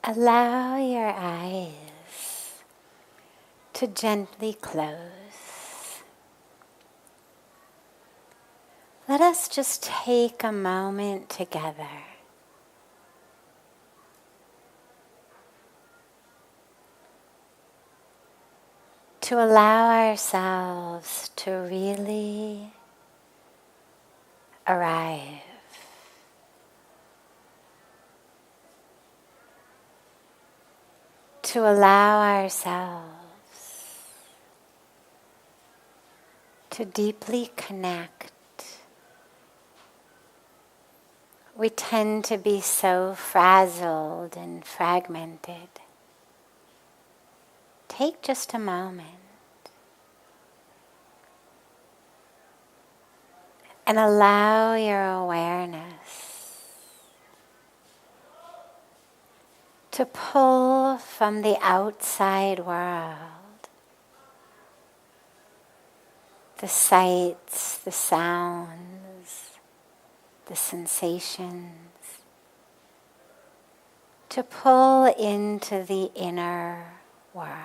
Allow your eyes to gently close. Let us just take a moment together to allow ourselves to really arrive. To allow ourselves to deeply connect. We tend to be so frazzled and fragmented. Take just a moment and allow your awareness to pull from the outside world the sights, the sounds, the sensations, to pull into the inner world.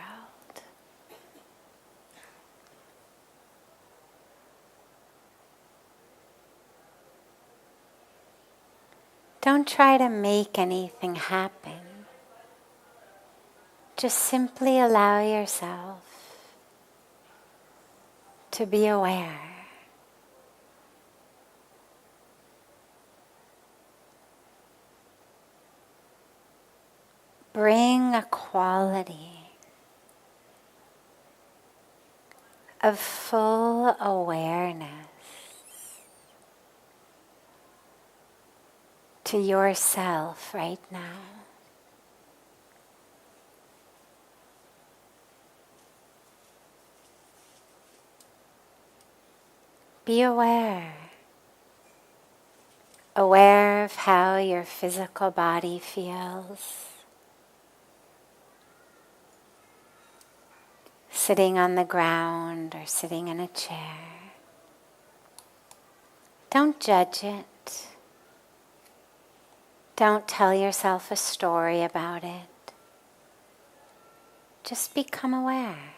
Don't try to make anything happen. Just simply allow yourself to be aware. Bring a quality of full awareness to yourself right now. Be aware. Aware of how your physical body feels. Sitting on the ground or sitting in a chair. Don't judge it. Don't tell yourself a story about it. Just become aware.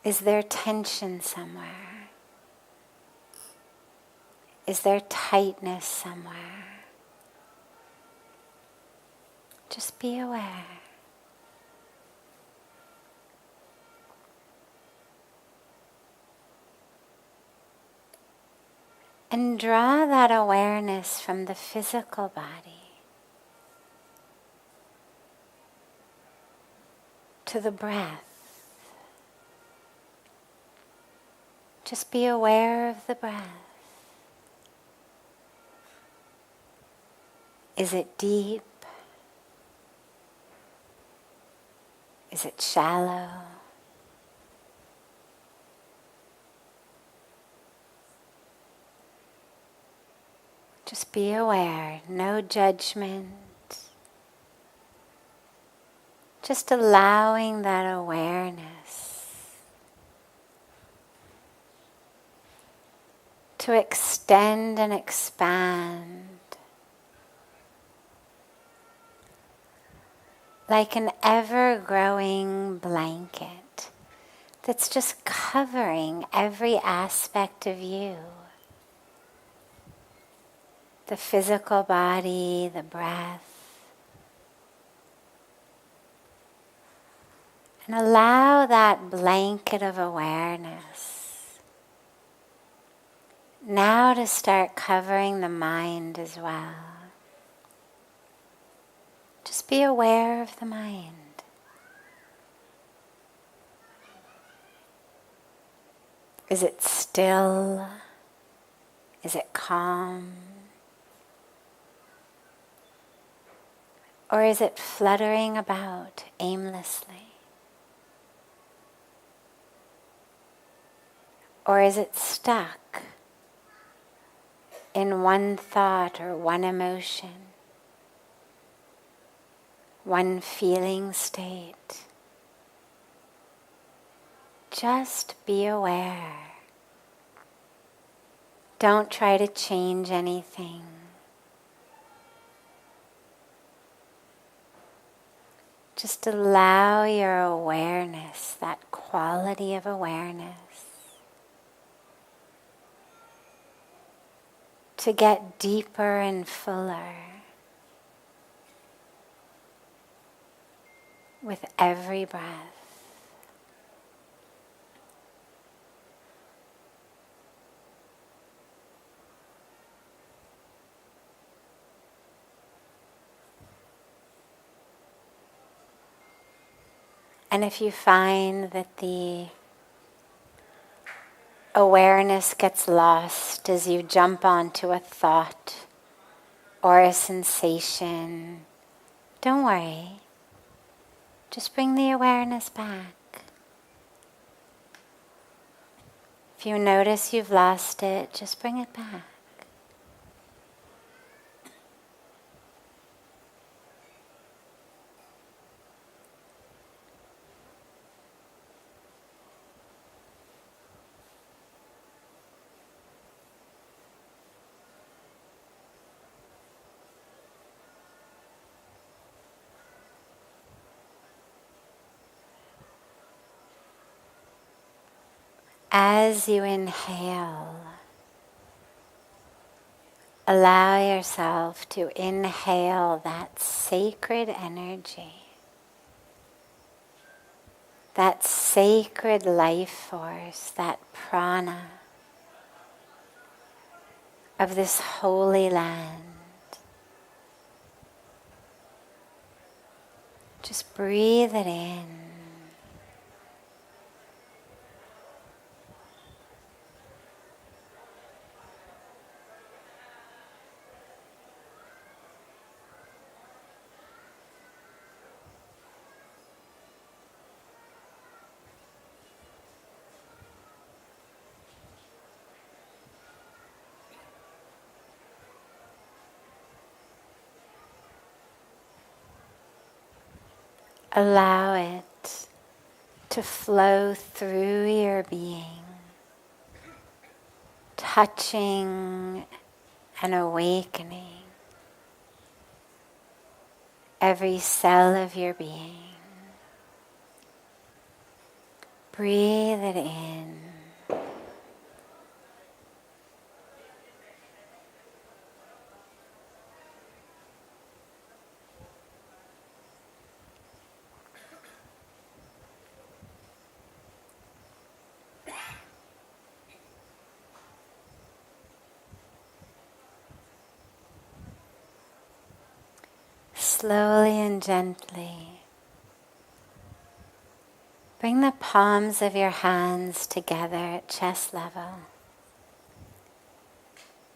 Is there tension somewhere? Is there tightness somewhere? Just be aware. And draw that awareness from the physical body to the breath. Just be aware of the breath. Is it deep? Is it shallow? Just be aware, no judgment. Just allowing that awareness to extend and expand like an ever-growing blanket that's just covering every aspect of you. The physical body, the breath. And allow that blanket of awareness now to start covering the mind as well. Just be aware of the mind. Is it still? Is it calm? Or is it fluttering about aimlessly? Or is it stuck in one thought or one emotion, one feeling state? Just be aware. Don't try to change anything. Just allow your awareness, that quality of awareness, to get deeper and fuller with every breath. And if you find that the awareness gets lost as you jump onto a thought or a sensation, don't worry. Just bring the awareness back. If you notice you've lost it, just bring it back. As you inhale, allow yourself to inhale that sacred energy, that sacred life force, that prana of this holy land. Just breathe it in. Allow it to flow through your being, touching and awakening every cell of your being. Breathe it in. Slowly and gently, bring the palms of your hands together at chest level.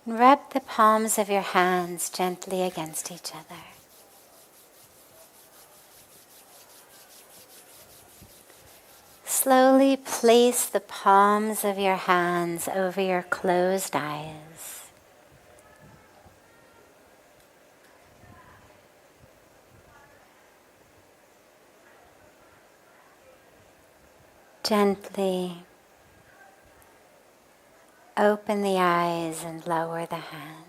And rub the palms of your hands gently against each other. Slowly place the palms of your hands over your closed eyes. Gently open the eyes and lower the hands.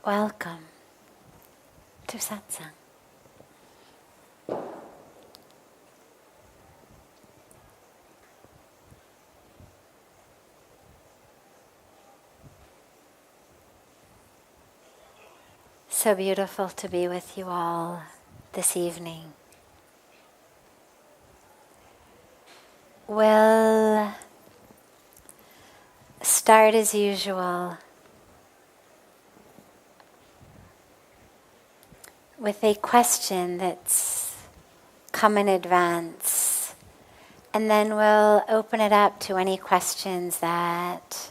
Welcome to Satsang. So beautiful to be with you all this evening. We'll start as usual with a question that's come in advance, and then we'll open it up to any questions that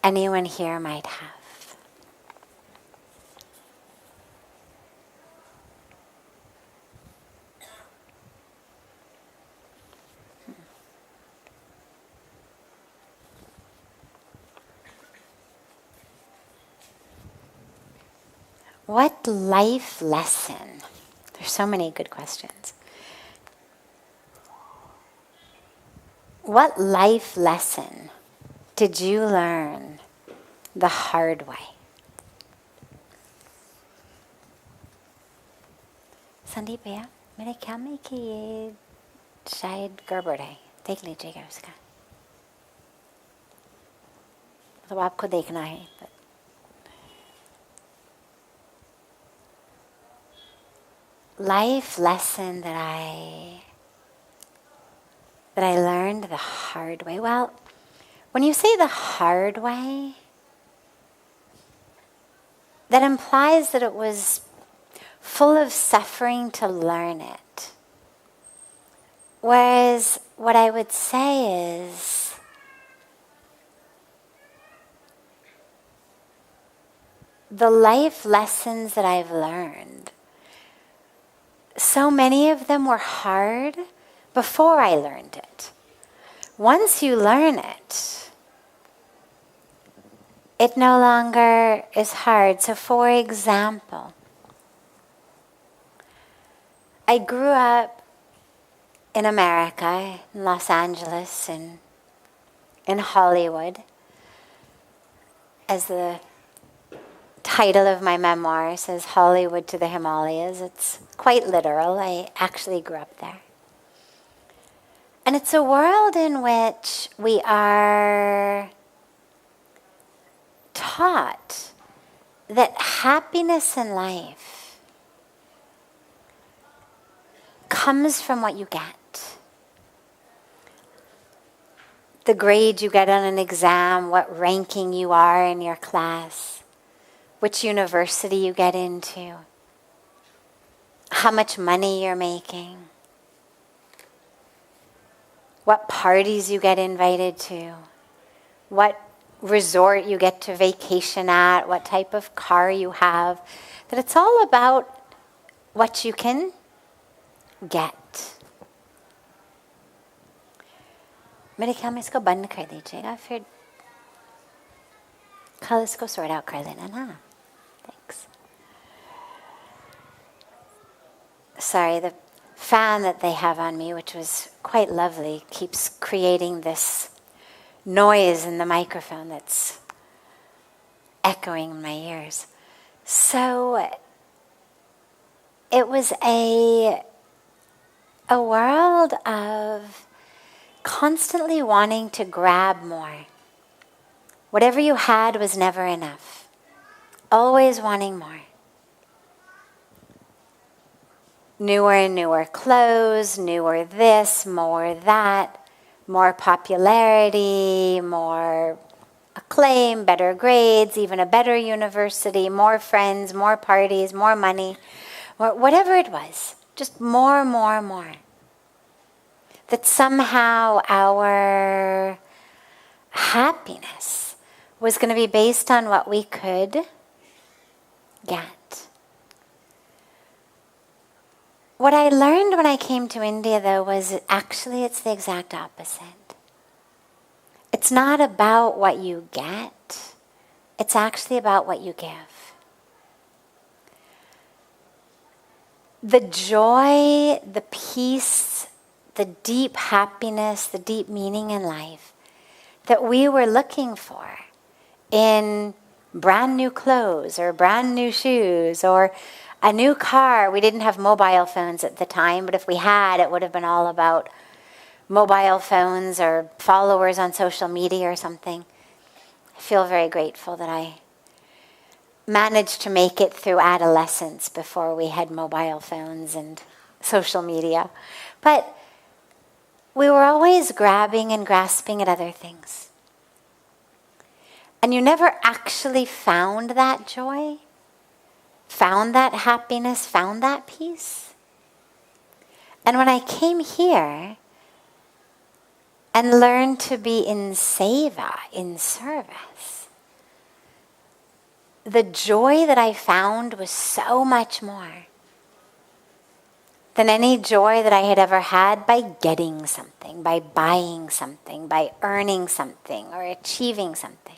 anyone here might have. What life lesson, There's so many good questions. What life lesson did you learn the hard way? Sandeep भैया मेरे ख्याल में कि ये शायद गड़बड़ है, देख लीजिएगा उसका, तो आपको देखना है. Life lesson that I learned the hard way. Well, when you say the hard way, that implies that it was full of suffering to learn it. Whereas what I would say is the life lessons that I've learned, so many of them were hard before I learned it. Once you learn it, it no longer is hard. So for example, I grew up in America, in Los Angeles, and in Hollywood. As the title of my memoir says, Hollywood to the Himalayas. It's quite literal. I actually grew up there. And it's a world in which we are taught that happiness in life comes from what you get. The grade you get on an exam, what ranking you are in your class, which university you get into, how much money you're making, what parties you get invited to, what resort you get to vacation at, what type of car you have, that it's all about what you can get. मेरे ख्याल में इसको बंद कर दीजिएगा, फिर कल इसको sort out कर लेना ना. Thanks. Sorry, the fan that they have on me, which was quite lovely, keeps creating this noise in the microphone that's echoing in my ears. So it was a world of constantly wanting to grab more. Whatever you had was never enough. Always wanting more. Newer and newer clothes, newer this, more that, more popularity, more acclaim, better grades, even a better university, more friends, more parties, more money, whatever it was. Just more, more, more. That somehow our happiness was going to be based on what we could get. What I learned when I came to India, though, was actually it's the exact opposite. It's not about what you get. It's actually about what you give. The joy, the peace, the deep happiness, the deep meaning in life that we were looking for in brand new clothes or brand new shoes or a new car. We didn't have mobile phones at the time, but if we had, it would have been all about mobile phones or followers on social media or something. I feel very grateful that I managed to make it through adolescence before we had mobile phones and social media. But we were always grabbing and grasping at other things. And you never actually found that joy, found that happiness, found that peace. And when I came here and learned to be in seva, in service, the joy that I found was so much more than any joy that I had ever had by getting something, by buying something, by earning something or achieving something.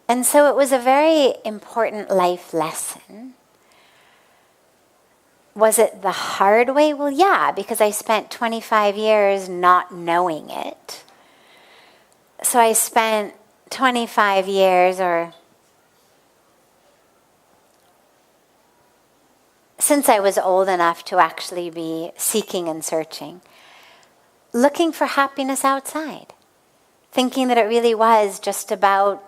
And so it was a very important life lesson Was it the hard way? Well, yeah, because I spent 25 years not knowing it. So I spent 25 years, or since I was old enough to actually be seeking and searching, looking for happiness outside, thinking that it really was just about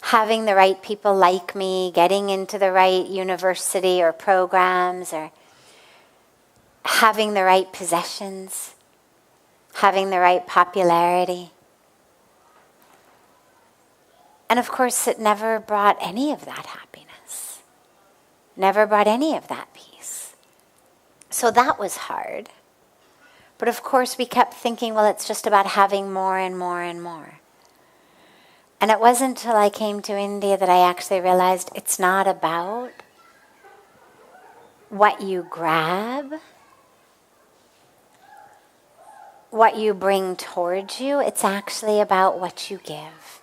having the right people like me, getting into the right university or programs, or having the right possessions, having the right popularity. And of course, it never brought any of that happiness, never brought any of that peace. So that was hard. But of course, we kept thinking, well, it's just about having more and more and more. And it wasn't until I came to India that I actually realized it's not about what you grab, what you bring towards you. It's actually about what you give.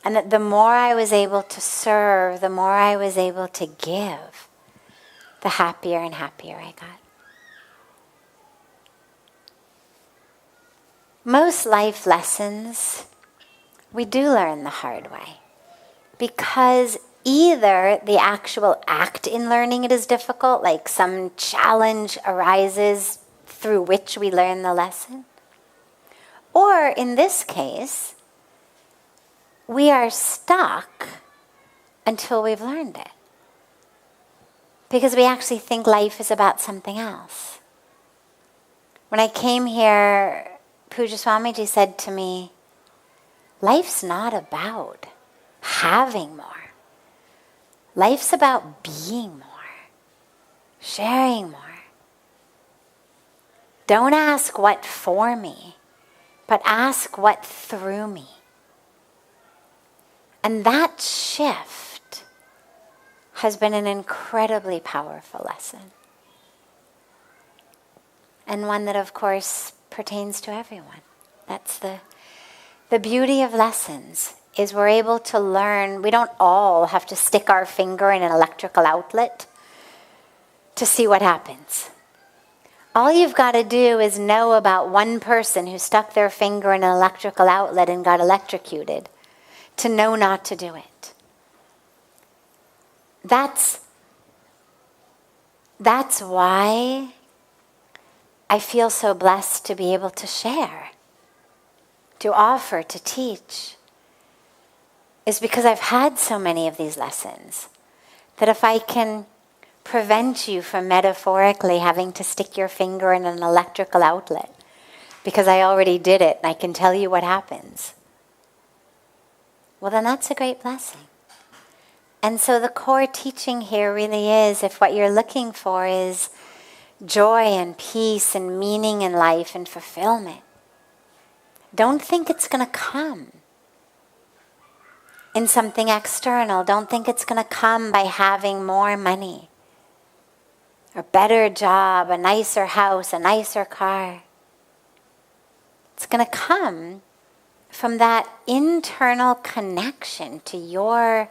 And that the more I was able to serve, the more I was able to give, the happier and happier I got. Most life lessons we do learn the hard way, because either the actual act in learning it is difficult, like some challenge arises through which we learn the lesson, or in this case, we are stuck until we've learned it, because we actually think life is about something else. When I came here, Pujya Swamiji said to me, life's not about having more. Life's about being more, sharing more. Don't ask what for me, but ask what through me. And that shift has been an incredibly powerful lesson. And one that, of course, pertains to everyone. That's the beauty of lessons, is we're able to learn. We don't all have to stick our finger in an electrical outlet to see what happens. All you've got to do is know about one person who stuck their finger in an electrical outlet and got electrocuted, to know not to do it. That's why I feel so blessed to be able to share, to offer, to teach, is because I've had so many of these lessons that if I can prevent you from metaphorically having to stick your finger in an electrical outlet, because I already did it and I can tell you what happens, well, then that's a great blessing. And so the core teaching here really is, if what you're looking for is joy and peace and meaning in life and fulfillment, don't think it's going to come in something external. Don't think it's going to come by having more money, a better job, a nicer house, a nicer car. It's going to come from that internal connection to your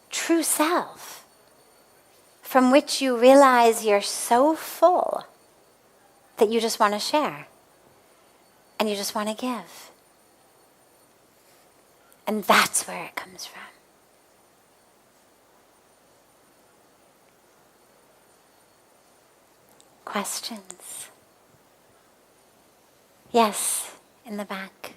true self, from which you realize you're so full that you just want to share and you just want to give. And that's where it comes from. Questions? Yes, in the back.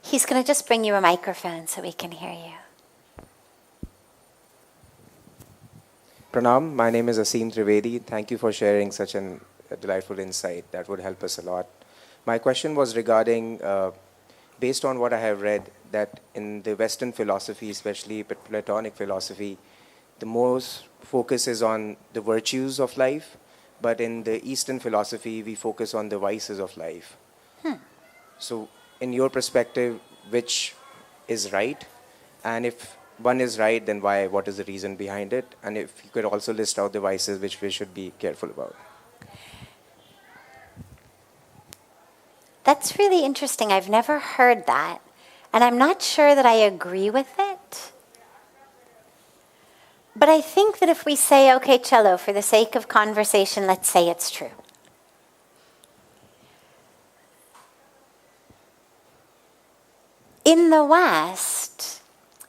He's going to just bring you a microphone so we can hear you. Pranam, my name is Asim Trivedi. Thank you for sharing such a delightful insight. That would help us a lot. My question was regarding, based on what I have read, that in the Western philosophy, especially Platonic philosophy, the most focus is on the virtues of life, but in the Eastern philosophy, we focus on the vices of life. So, in your perspective, which is right? And if one is right, then why? What is the reason behind it? And if you could also list out the vices which we should be careful about. That's really interesting. I've never heard that. And I'm not sure that I agree with it. But I think that if we say, okay, Cello, for the sake of conversation, let's say it's true. In the West,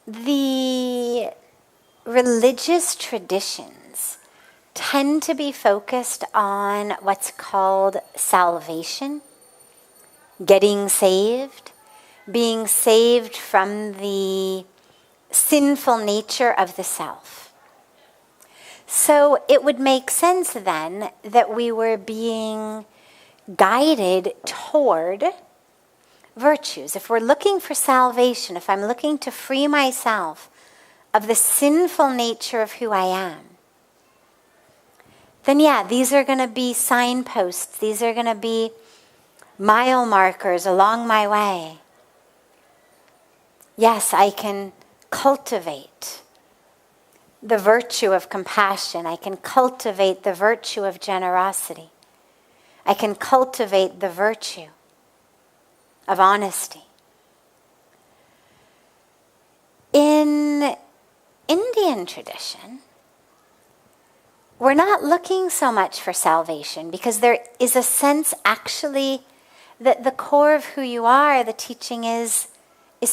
the religious traditions tend to be focused on what's called salvation, getting saved, being saved from the sinful nature of the self. So it would make sense then that we were being guided toward virtues. If we're looking for salvation, if I'm looking to free myself of the sinful nature of who I am, then yeah, these are going to be signposts. These are going to be mile markers along my way. Yes, I can cultivate the virtue of compassion. I can cultivate the virtue of generosity. I can cultivate the virtue of honesty. In Indian tradition, we're not looking so much for salvation because there is a sense actually that the core of who you are, the teaching is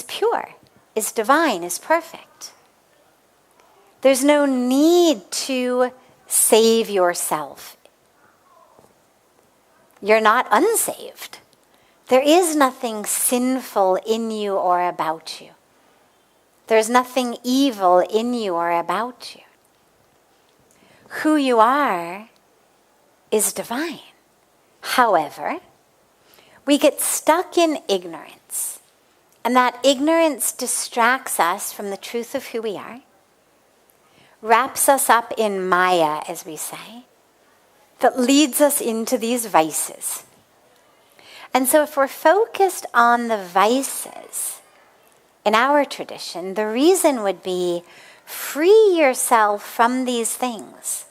pure, is divine, is perfect. There's no need to save yourself. You're not unsaved. There is nothing sinful in you or about you. There's nothing evil in you or about you. Who you are is divine. However, we get stuck in ignorance, and that ignorance distracts us from the truth of who we are, wraps us up in Maya, as we say, that leads us into these vices. And so if we're focused on the vices in our tradition, the reason would be free yourself from these things.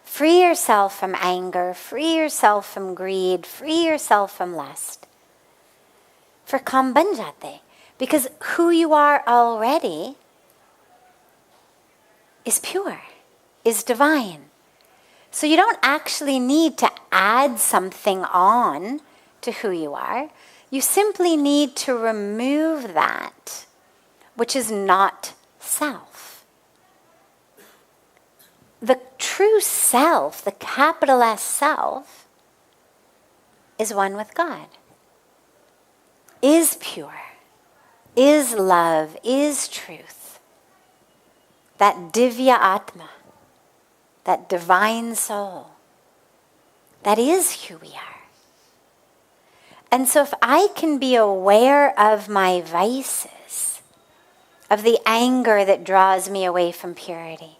Free yourself from anger, free yourself from greed, free yourself from lust. For kam ban jate, because who you are already is pure, is divine. So you don't actually need to add something on to who you are. You simply need to remove that which is not self. The true self, the capital S self, is one with God, is pure, is love, is truth. That Divya Atma, that divine soul, that is who we are. And so if I can be aware of my vices, of the anger that draws me away from purity,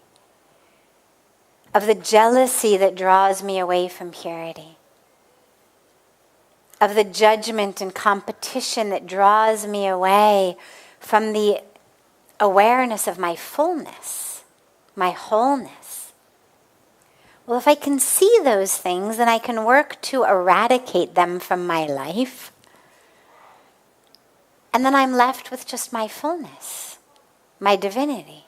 of the jealousy that draws me away from purity, of the judgment and competition that draws me away from the awareness of my fullness, my wholeness. Well, if I can see those things, then I can work to eradicate them from my life. And then I'm left with just my fullness, my divinity.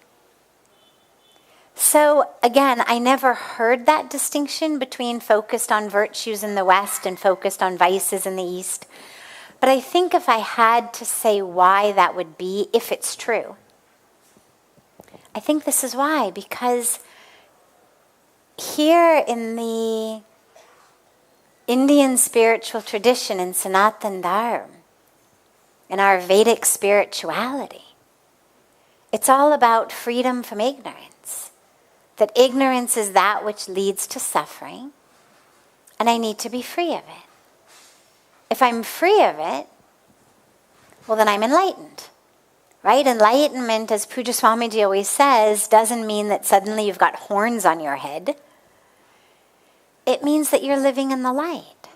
So again, I never heard that distinction between focused on virtues in the West and focused on vices in the East. But I think if I had to say why that would be, if it's true, I think this is why. Because here in the Indian spiritual tradition, in Sanatan Dharma, in our Vedic spirituality, it's all about freedom from ignorance. That ignorance is that which leads to suffering, and I need to be free of it. If I'm free of it, well, then I'm enlightened. Right? Enlightenment, as Pujya Swamiji always says, doesn't mean that suddenly you've got horns on your head. It means that you're living in the light.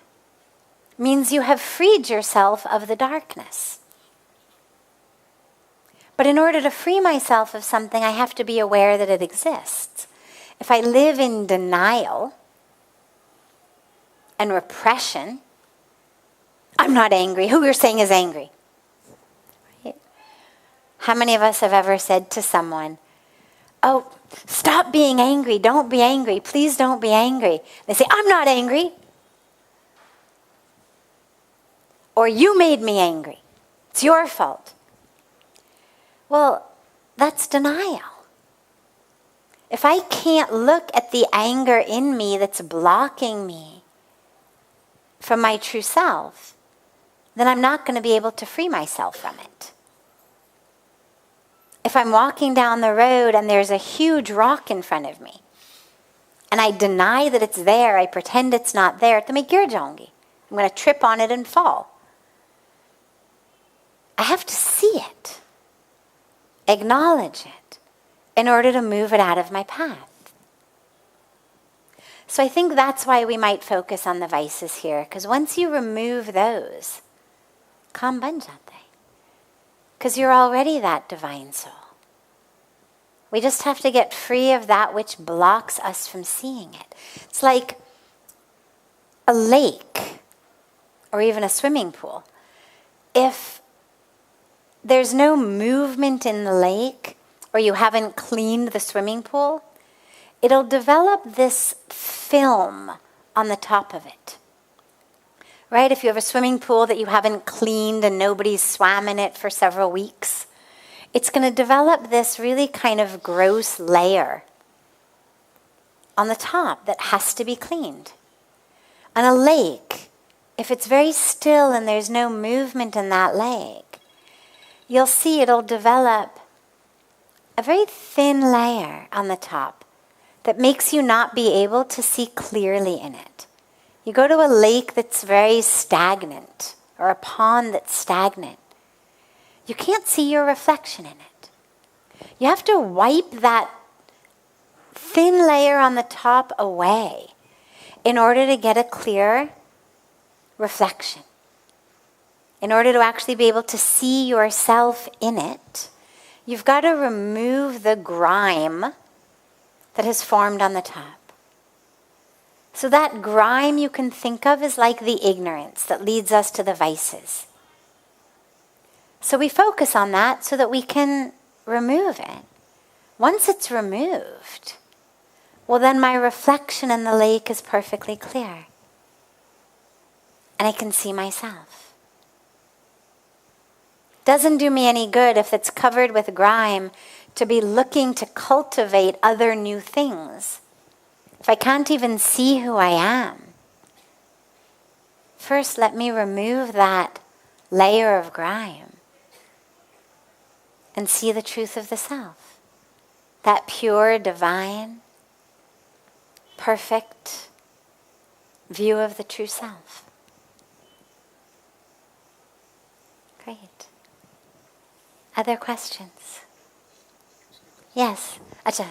It means you have freed yourself of the darkness. But in order to free myself of something, I have to be aware that it exists. If I live in denial and repression, I'm not angry. Who you're saying is angry? Right? How many of us have ever said to someone, oh, stop being angry, don't be angry, please don't be angry. They say, I'm not angry. Or you made me angry. It's your fault. Well, that's denial. If I can't look at the anger in me that's blocking me from my true self, then I'm not going to be able to free myself from it. If I'm walking down the road and there's a huge rock in front of me, and I deny that it's there, I pretend it's not there, to make गिर जाऊंगी. I'm going to trip on it and fall. I have to see it, acknowledge it, in order to move it out of my path. So I think that's why we might focus on the vices here, because once you remove those, काम बन जाते हैं. Because you're already that divine soul. We just have to get free of that which blocks us from seeing it. It's like a lake or even a swimming pool. If there's no movement in the lake, or you haven't cleaned the swimming pool, it'll develop this film on the top of it. Right? If you have a swimming pool that you haven't cleaned and nobody's swam in it for several weeks, it's going to develop this really kind of gross layer on the top that has to be cleaned. And a lake, if it's very still and there's no movement in that lake, you'll see it'll develop a very thin layer on the top that makes you not be able to see clearly in it. You go to a lake that's very stagnant, or a pond that's stagnant, you can't see your reflection in it. You have to wipe that thin layer on the top away in order to get a clear reflection. In order to actually be able to see yourself in it, you've got to remove the grime that has formed on the top. So that grime you can think of as like the ignorance that leads us to the vices. So we focus on that so that we can remove it. Once it's removed, well then my reflection in the lake is perfectly clear. And I can see myself. Doesn't do me any good if it's covered with grime to be looking to cultivate other new things. If I can't even see who I am. First, let me remove that layer of grime and see the truth of the self. That pure, divine, perfect view of the true self. Great. Other questions? Yes. Acha.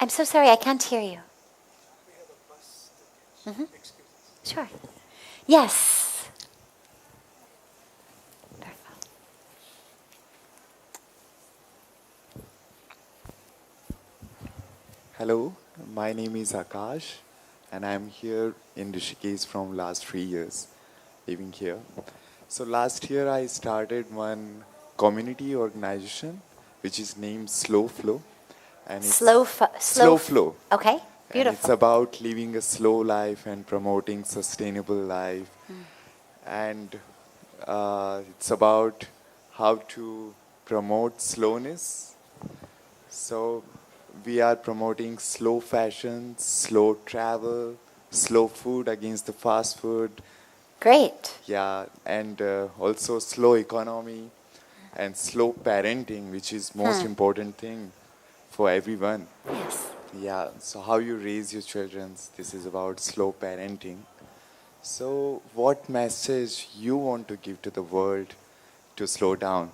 I'm so sorry, I can't hear you. Mm-hmm. Sure. Yes. Hello, my name is Akash, and I'm here in Rishikesh from last 3 years, living here. So last year I started one community organization, which is named Slow Flow. And it's Slow Flow. Okay, beautiful. And it's about living a slow life and promoting sustainable life. And it's about how to promote slowness. So we are promoting slow fashion, slow travel, slow food against the fast food. Great. Yeah, and also slow economy and slow parenting, which is most important thing for everyone. Yes. Yeah, so how you raise your children, this is about slow parenting. So what message you want to give to the world to slow down?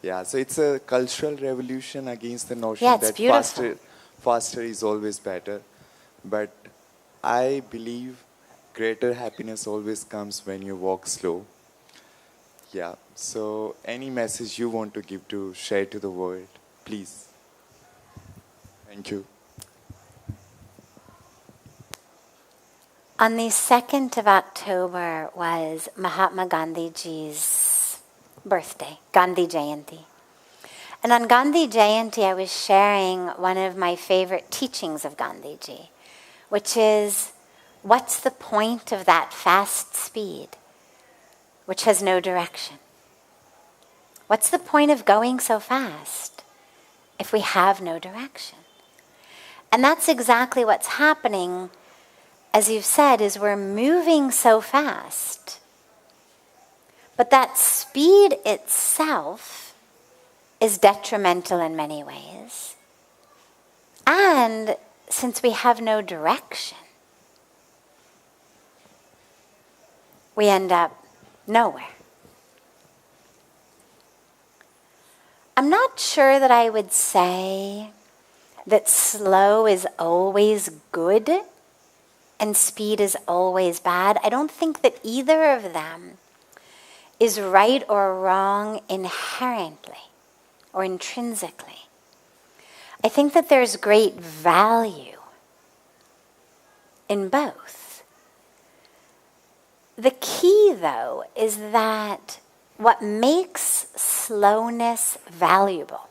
Yeah, so it's a cultural revolution against the notion that faster is always better. But I believe greater happiness always comes when you walk slow. Yeah, so any message you want to give to share to the world, please. Thank you. On the 2nd of October was Mahatma Gandhiji's birthday, Gandhi Jayanti. And on Gandhi Jayanti, I was sharing one of my favorite teachings of Gandhiji, which is, what's the point of that fast speed, which has no direction? What's the point of going so fast if we have no direction? And that's exactly what's happening, as you've said, is we're moving so fast. But that speed itself is detrimental in many ways. And since we have no direction, we end up nowhere. I'm not sure that I would say that slow is always good and speed is always bad. I don't think that either of them is right or wrong inherently or intrinsically. I think that there's great value in both. The key, though, is that what makes slowness valuable.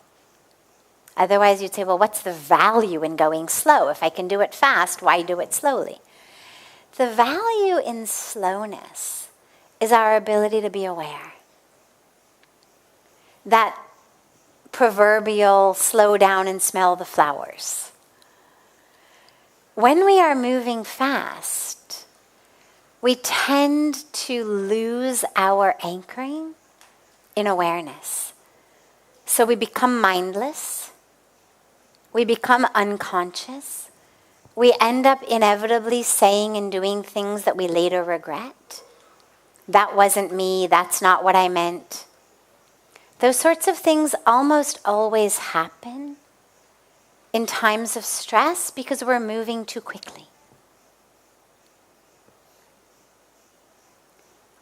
Otherwise, you'd say, well, what's the value in going slow? If I can do it fast, why do it slowly? The value in slowness is our ability to be aware. That proverbial slow down and smell the flowers. When we are moving fast, we tend to lose our anchoring in awareness. So we become mindless. We become unconscious. We end up inevitably saying and doing things that we later regret. That wasn't me. That's not what I meant. Those sorts of things almost always happen in times of stress because we're moving too quickly.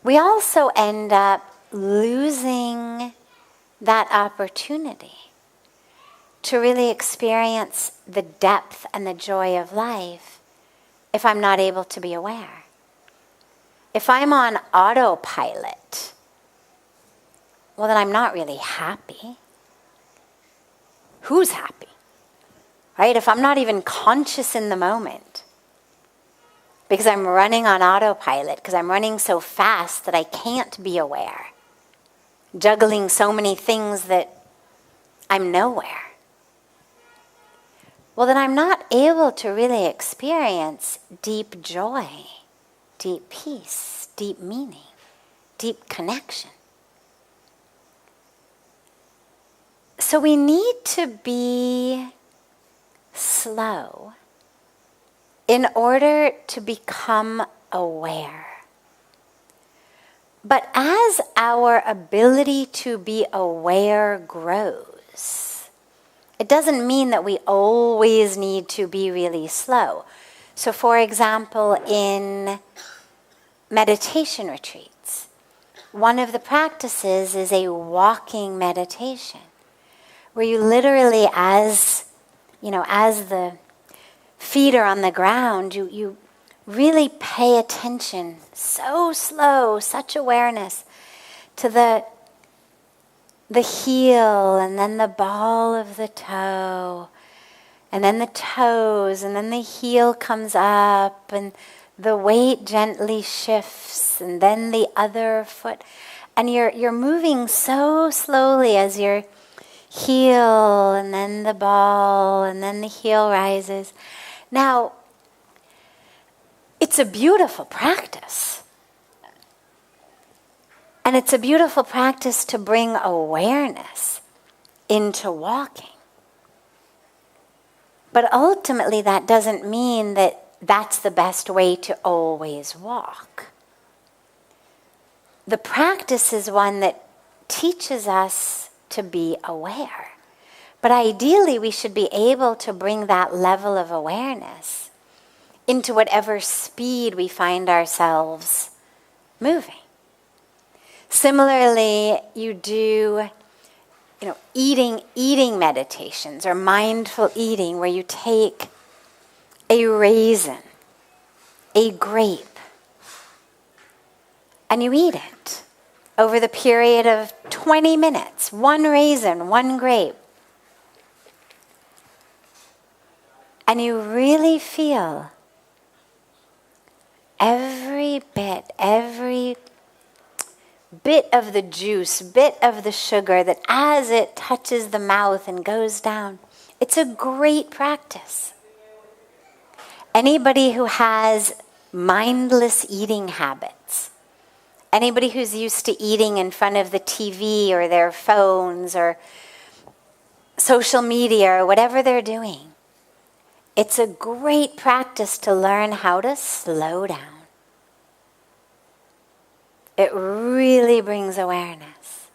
We also end up losing that opportunity to really experience the depth and the joy of life if I'm not able to be aware. If I'm on autopilot, well, then I'm not really happy. Who's happy? Right? If I'm not even conscious in the moment, because I'm running on autopilot, because I'm running so fast that I can't be aware, juggling so many things that I'm nowhere, well, then I'm not able to really experience deep joy, deep peace, deep meaning, deep connection. So we need to be slow in order to become aware. But as our ability to be aware grows, it doesn't mean that we always need to be really slow. So for example, in meditation retreats, one of the practices is a walking meditation, where you literally, as the feet are on the ground, you really pay attention, so slow, such awareness, to the heel, and then the ball of the toe, and then the toes, and then the heel comes up, and the weight gently shifts, and then the other foot. And you're moving so slowly as your heel, and then the ball, and then the heel rises. Now, it's a beautiful practice. And it's a beautiful practice to bring awareness into walking. But ultimately, that doesn't mean that that's the best way to always walk. The practice is one that teaches us to be aware. But ideally, we should be able to bring that level of awareness into whatever speed we find ourselves moving. Similarly, you do, eating meditations or mindful eating, where you take a raisin, a grape, and you eat it. over the period of 20 minutes, one raisin, one grape. And you really feel every bit of the juice, bit of the sugar, that as it touches the mouth and goes down, it's a great practice. Anybody who has mindless eating habits, anybody who's used to eating in front of the TV or their phones or social media or whatever they're doing, it's a great practice to learn how to slow down. It really brings awareness.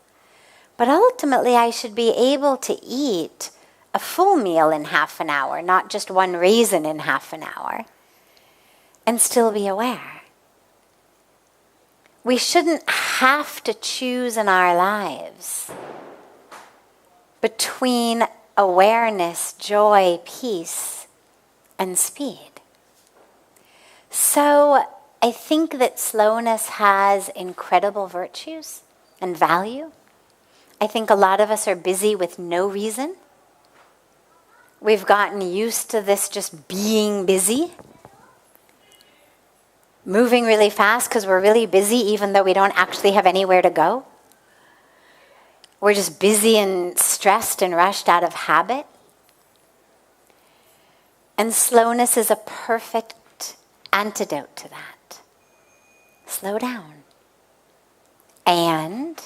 But ultimately, I should be able to eat a full meal in half an hour, not just one raisin in half an hour, and still be aware. We shouldn't have to choose in our lives between awareness, joy, peace, and speed. So I think that slowness has incredible virtues and value. I think a lot of us are busy with no reason. We've gotten used to this just being busy, moving really fast because we're really busy even though we don't actually have anywhere to go. We're just busy and stressed and rushed out of habit. And slowness is a perfect antidote to that. Slow down. And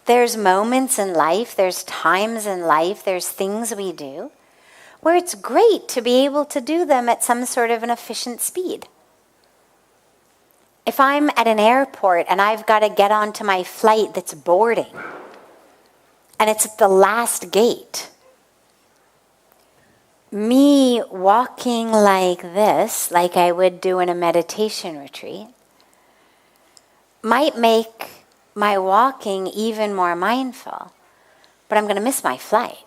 there's moments in life, there's times in life, there's things we do where it's great to be able to do them at some sort of an efficient speed. If I'm at an airport and I've got to get onto my flight that's boarding, and it's at the last gate, me walking like this, like I would do in a meditation retreat, might make my walking even more mindful, but I'm going to miss my flight.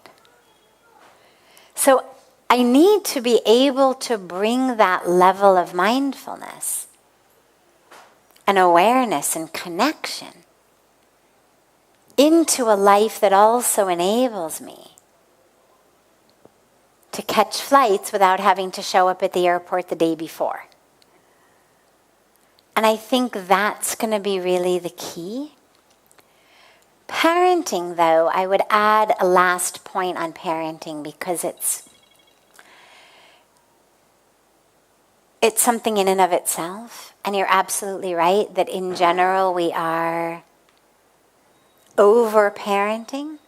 So I need to be able to bring that level of mindfulness and awareness and connection into a life that also enables me to catch flights without having to show up at the airport the day before. And I think that's going to be really the key. Parenting, though, I would add a last point on parenting because it's something in and of itself. And you're absolutely right that in general we are over-parenting.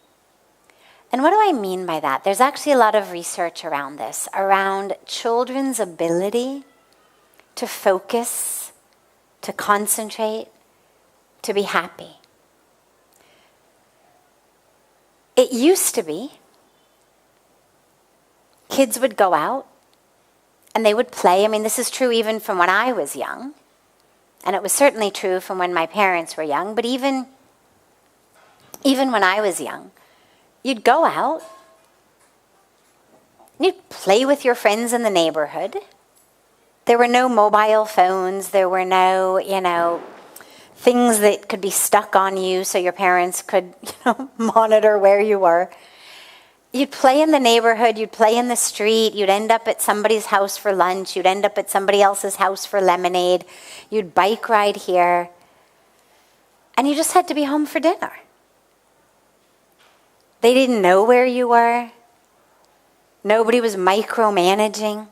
And what do I mean by that? There's actually a lot of research around this, around children's ability to focus, to concentrate, to be happy. It used to be kids would go out and they would play. I mean, this is true even from when I was young. And it was certainly true from when my parents were young. But even when I was young, you'd go out, you'd play with your friends in the neighborhood. There were no mobile phones. There were no, things that could be stuck on you so your parents could, monitor where you were. You'd play in the neighborhood. You'd play in the street. You'd end up at somebody's house for lunch. You'd end up at somebody else's house for lemonade. You'd bike ride here. And you just had to be home for dinner. They didn't know where you were. Nobody was micromanaging.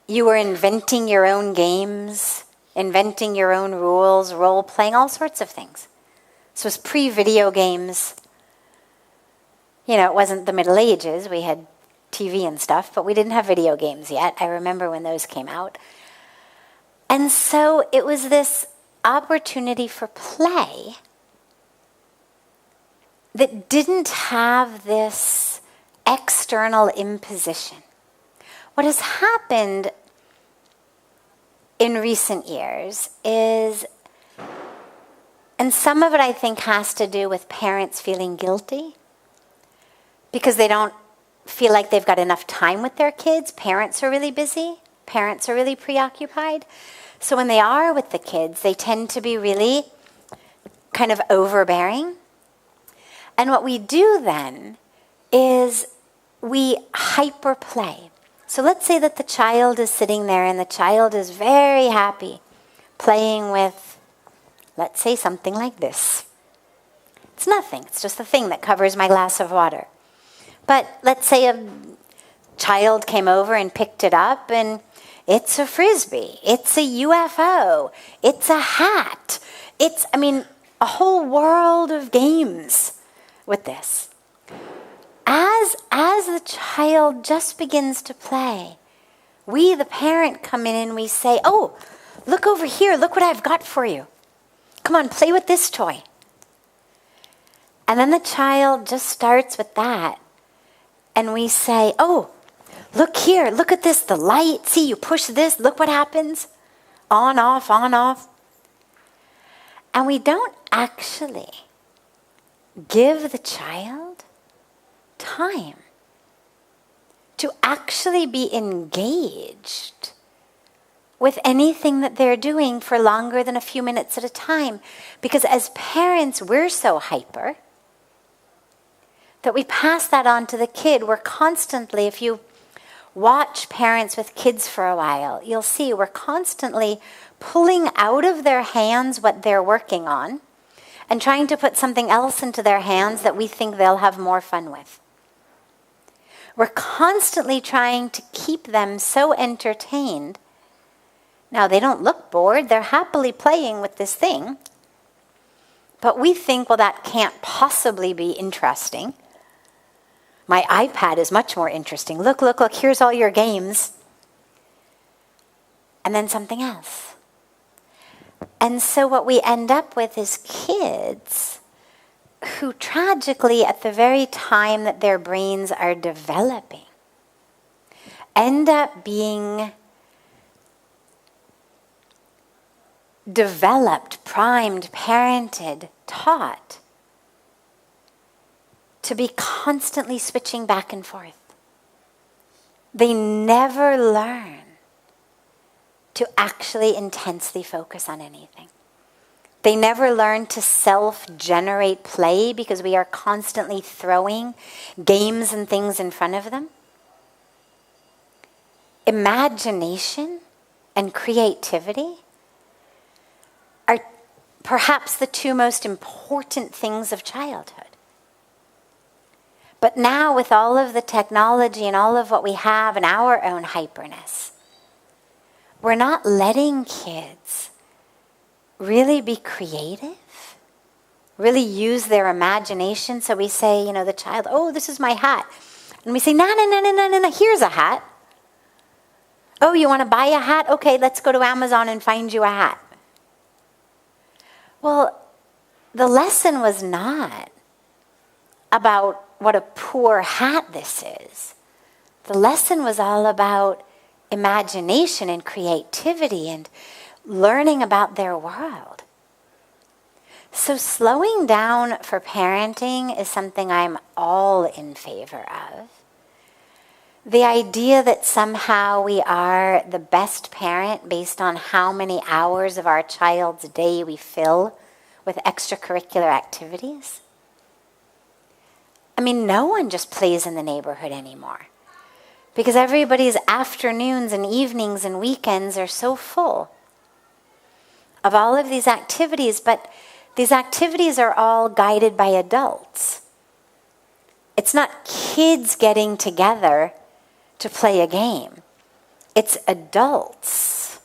You were inventing your own games, inventing your own rules, role-playing, all sorts of things. So it was pre-video games. It wasn't the Middle Ages. We had TV and stuff, but we didn't have video games yet. I remember when those came out. And so it was this opportunity for play that didn't have this external imposition. What has happened in recent years is, and some of it I think has to do with parents feeling guilty because they don't feel like they've got enough time with their kids. Parents are really busy. Parents are really preoccupied. So when they are with the kids, they tend to be really kind of overbearing. And what we do then is we hyper play. So let's say that the child is sitting there and the child is very happy playing with, let's say, something like this. It's nothing. It's just the thing that covers my glass of water. But let's say a child came over and picked it up, and it's a frisbee. It's a UFO. It's a hat. It's, a whole world of games with this. As the child just begins to play, we, the parent, come in and we say, oh, look over here. Look what I've got for you. Come on, play with this toy. And then the child just starts with that. And we say, oh, look here. Look at this, the light. See, you push this. Look what happens. On, off, on, off. And we don't actually give the child time to actually be engaged with anything that they're doing for longer than a few minutes at a time. Because as parents, we're so hyper that we pass that on to the kid. We're constantly, if you watch parents with kids for a while, you'll see we're constantly pulling out of their hands what they're working on and trying to put something else into their hands that we think they'll have more fun with. We're constantly trying to keep them so entertained. Now, they don't look bored. They're happily playing with this thing. But we think, well, that can't possibly be interesting. My iPad is much more interesting. Look, look, look, here's all your games. And then something else. And so what we end up with is kids who tragically, at the very time that their brains are developing, end up being developed, primed, parented, taught to be constantly switching back and forth. They never learn to actually intensely focus on anything. They never learn to self-generate play because we are constantly throwing games and things in front of them. Imagination and creativity are perhaps the two most important things of childhood. But now, with all of the technology and all of what we have and our own hyperness, we're not letting kids really be creative, really use their imagination. So we say, the child, oh, this is my hat. And we say, no, here's a hat. Oh, you want to buy a hat? Okay, let's go to Amazon and find you a hat. Well, the lesson was not about what a poor hat this is. The lesson was all about imagination and creativity and learning about their world. So slowing down for parenting is something I'm all in favor of. The idea that somehow we are the best parent based on how many hours of our child's day we fill with extracurricular activities. No one just plays in the neighborhood anymore because everybody's afternoons and evenings and weekends are so full of all of these activities, but these activities are all guided by adults. It's not kids getting together to play a game. It's adults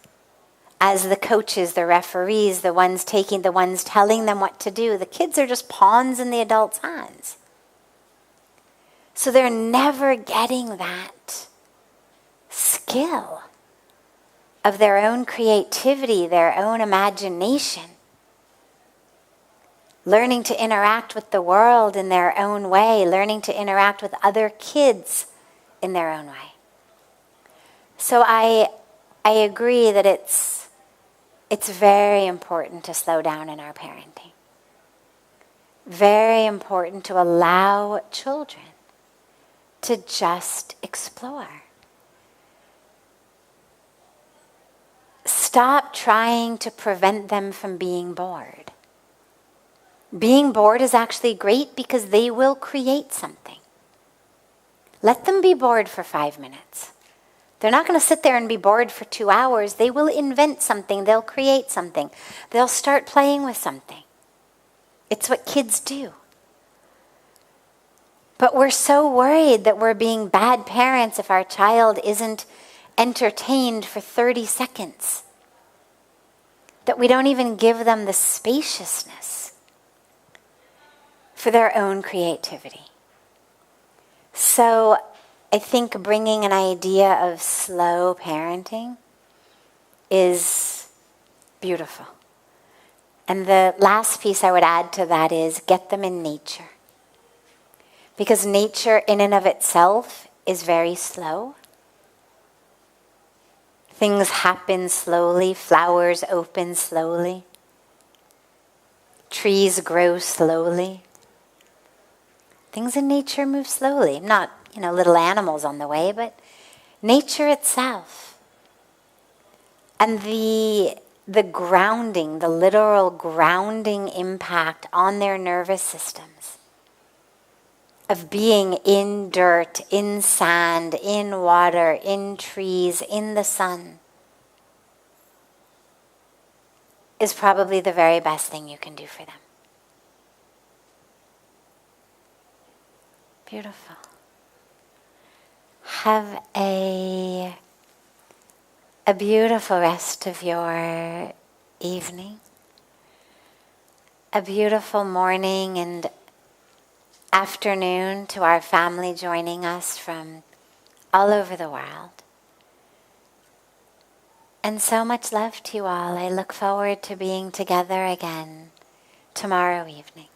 as the coaches, the referees, the ones telling them what to do. The kids are just pawns in the adults' hands. So they're never getting that skill of their own creativity, their own imagination, learning to interact with the world in their own way, learning to interact with other kids in their own way. So I agree that it's very important to slow down in our parenting. Very important to allow children to just explore. stop trying to prevent them from being bored. Being bored is actually great because they will create something. Let them be bored for 5 minutes. They're not going to sit there and be bored for 2 hours. They will invent something. They'll create something. They'll start playing with something. It's what kids do. But we're so worried that we're being bad parents if our child isn't entertained for 30 seconds. That we don't even give them the spaciousness for their own creativity. So I think bringing an idea of slow parenting is beautiful. And the last piece I would add to that is get them in nature. Because nature in and of itself is very slow. Things happen slowly, flowers open slowly, trees grow slowly. Things in nature move slowly. Not, little animals on the way, but nature itself. And the grounding, the literal grounding impact on their nervous systems of being in dirt, in sand, in water, in trees, in the sun is probably the very best thing you can do for them. Beautiful. Have a beautiful rest of your evening, a beautiful morning and afternoon to our family joining us from all over the world. And so much love to you all. I look forward to being together again tomorrow evening.